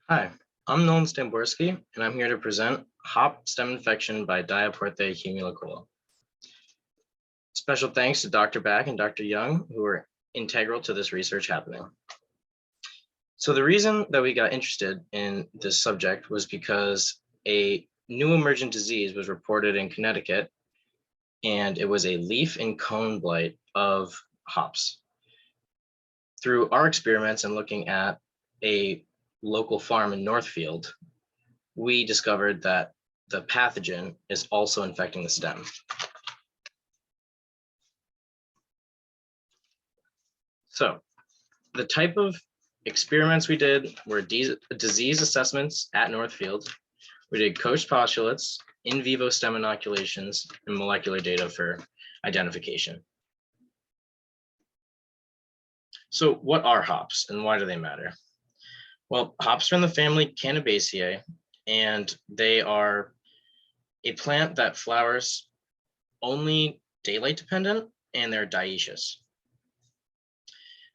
Hi, I'm Nolan Stamborski, and I'm here to present hop stem infection by Diaporthe humulicola. Special thanks to Dr. Back and Dr. Young, who were integral to this research happening. So the reason that we got interested in this subject was because a new emergent disease was reported in Connecticut, and it was a leaf and cone blight of hops. Through our experiments and looking at a local farm in Northfield, we discovered that the pathogen is also infecting the stem. So the type of experiments we did were disease assessments at Northfield. We did coached postulates, in vivo stem inoculations, and molecular data for identification. So what are hops and why do they matter? Well, hops are in the family Cannabaceae, and they are a plant that flowers only daylight dependent, and they're dioecious.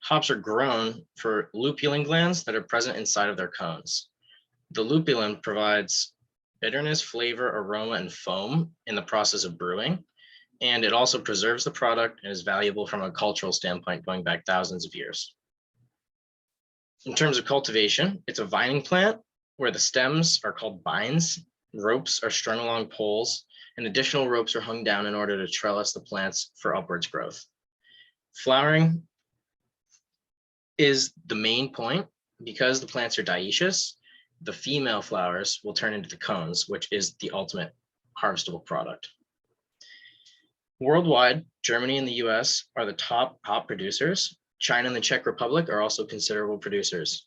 Hops are grown for lupulin glands that are present inside of their cones. The lupulin provides bitterness, flavor, aroma, and foam in the process of brewing, and it also preserves the product and is valuable from a cultural standpoint going back thousands of years. In terms of cultivation, it's a vining plant where the stems are called bines, ropes are strung along poles, and additional ropes are hung down in order to trellis the plants for upwards growth. Flowering is the main point. Because the plants are dioecious, the female flowers will turn into the cones, which is the ultimate harvestable product. Worldwide, Germany and the US are the top hop producers. China and the Czech Republic are also considerable producers.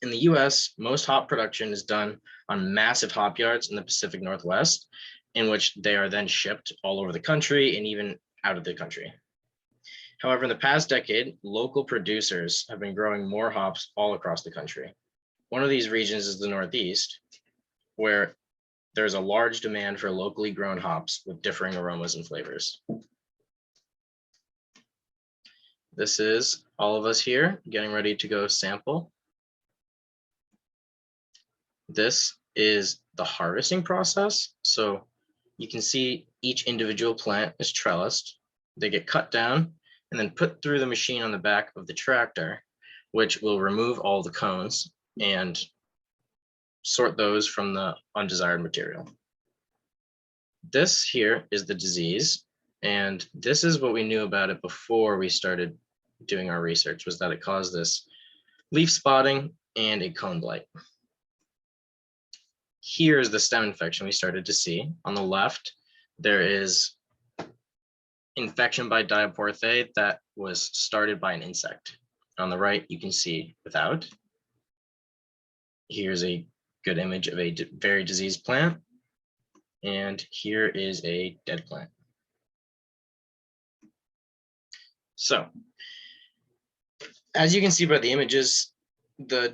In the US, most hop production is done on massive hop yards in the Pacific Northwest, in which they are then shipped all over the country and even out of the country. However, in the past decade, local producers have been growing more hops all across the country. One of these regions is the Northeast, where there's a large demand for locally grown hops with differing aromas and flavors. This is all of us here getting ready to go sample. This is the harvesting process. So you can see each individual plant is trellised. They get cut down and then put through the machine on the back of the tractor, which will remove all the cones and sort those from the undesired material. This here is the disease, and this is what we knew about it before we started doing our research, was that it caused this leaf spotting and a cone blight. Here's the stem infection we started to see. On the left, there is infection by Diaporthe that was started by an insect. On the right, you can see without. Here's a good image of a very diseased plant. And here is a dead plant. So, as you can see by the images, the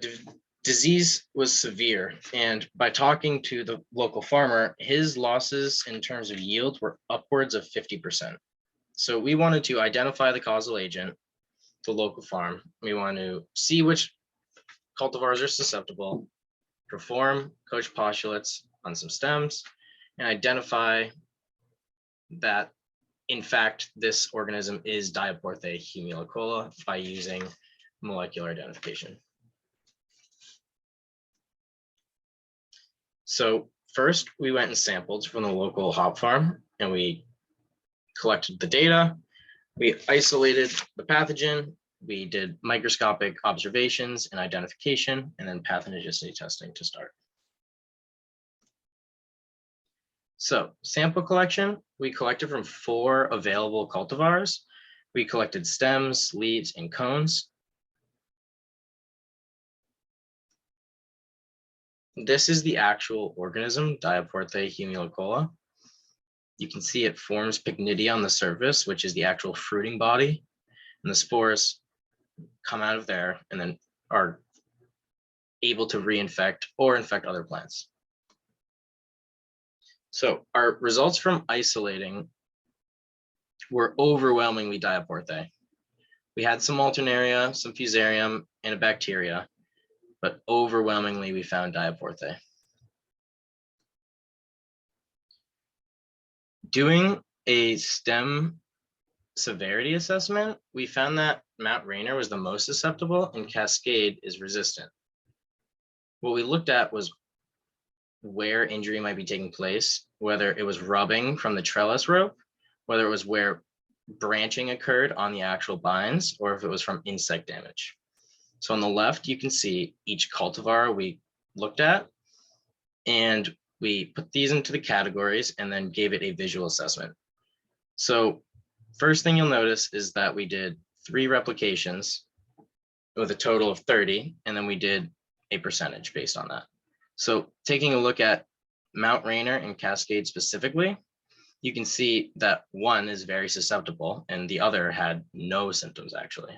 disease was severe. And by talking to the local farmer, his losses in terms of yield were upwards of 50%. So we wanted to identify the causal agent, the local farm. We want to see which cultivars are susceptible, perform coached postulates on some stems, and identify that, in fact, this organism is Diaporthe humulicola by using molecular identification. So first, we went and sampled from the local hop farm, and we collected the data. We isolated the pathogen. We did microscopic observations and identification, and then pathogenicity testing to start. So sample collection, we collected from 4 available cultivars. We collected stems, leaves, and cones. This is the actual organism, Diaporthe humulicola. You can see it forms pycnidia on the surface, which is the actual fruiting body, and the spores come out of there and then are able to reinfect or infect other plants. So our results from isolating were overwhelmingly Diaporthe. We had some Alternaria, some Fusarium, and a bacteria. but overwhelmingly we found Diaporthe. Doing a stem severity assessment, we found that Mount Rainier was the most susceptible and Cascade is resistant. What we looked at was where injury might be taking place, whether it was rubbing from the trellis rope, whether it was where branching occurred on the actual bines, or if it was from insect damage. So on the left, you can see each cultivar we looked at, and we put these into the categories and then gave it a visual assessment. So first thing you'll notice is that we did 3 replications with a total of 30, and then we did a percentage based on that. So taking a look at Mount Rainier and Cascade specifically, you can see that one is very susceptible and the other had no symptoms actually.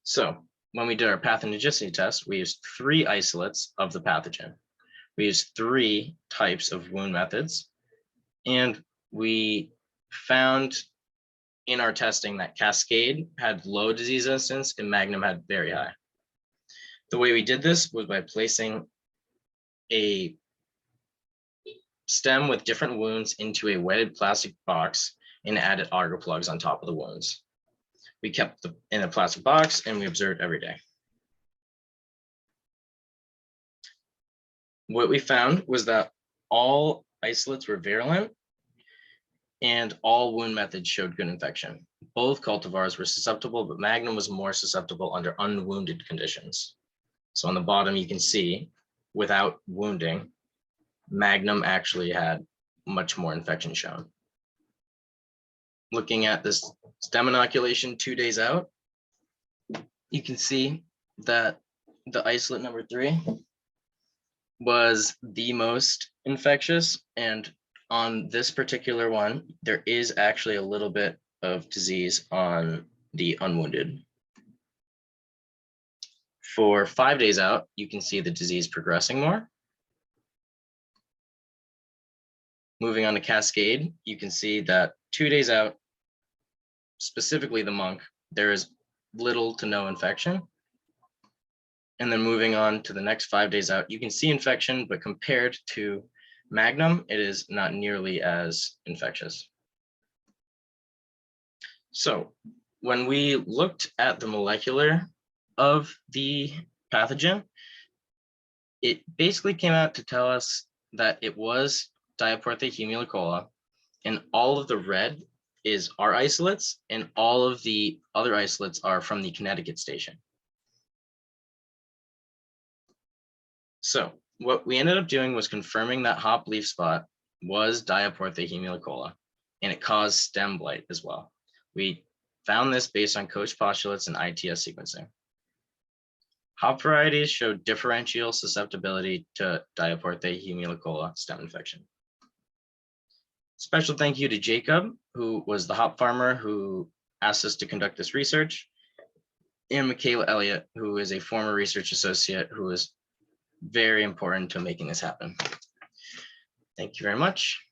So when we did our pathogenicity test, we used 3 isolates of the pathogen. We used 3 types of wound methods, and we found in our testing that Cascade had low disease incidence and Magnum had very high. The way we did this was by placing a stem with different wounds into a wetted plastic box and added auger plugs on top of the wounds. We kept them in a plastic box and we observed every day. What we found was that all isolates were virulent and all wound methods showed good infection. Both cultivars were susceptible, but Magnum was more susceptible under unwounded conditions. So on the bottom, you can see without wounding, Magnum actually had much more infection shown. Looking at this stem inoculation 2 days out, you can see that the isolate number 3 was the most infectious. And on this particular one, there is actually a little bit of disease on the unwounded. For 5 days out, you can see the disease progressing more. Moving on to Cascade, you can see that 2 days out, specifically the monk, there is little to no infection. And then moving on to the next 5 days out, you can see infection, but compared to Magnum, it is not nearly as infectious. So when we looked at the molecular of the pathogen, it basically came out to tell us that it was Diaporthe humulicola, and all of the red is our isolates, and all of the other isolates are from the Connecticut station. So what we ended up doing was confirming that hop leaf spot was Diaporthe humulicola, and it caused stem blight as well. We found this based on Koch postulates and ITS sequencing. Hop varieties showed differential susceptibility to Diaporthe humulicola stem infection. Special thank you to Jacob, who was the hop farmer who asked us to conduct this research, and Michaela Elliott, who is a former research associate who was very important to making this happen. Thank you very much.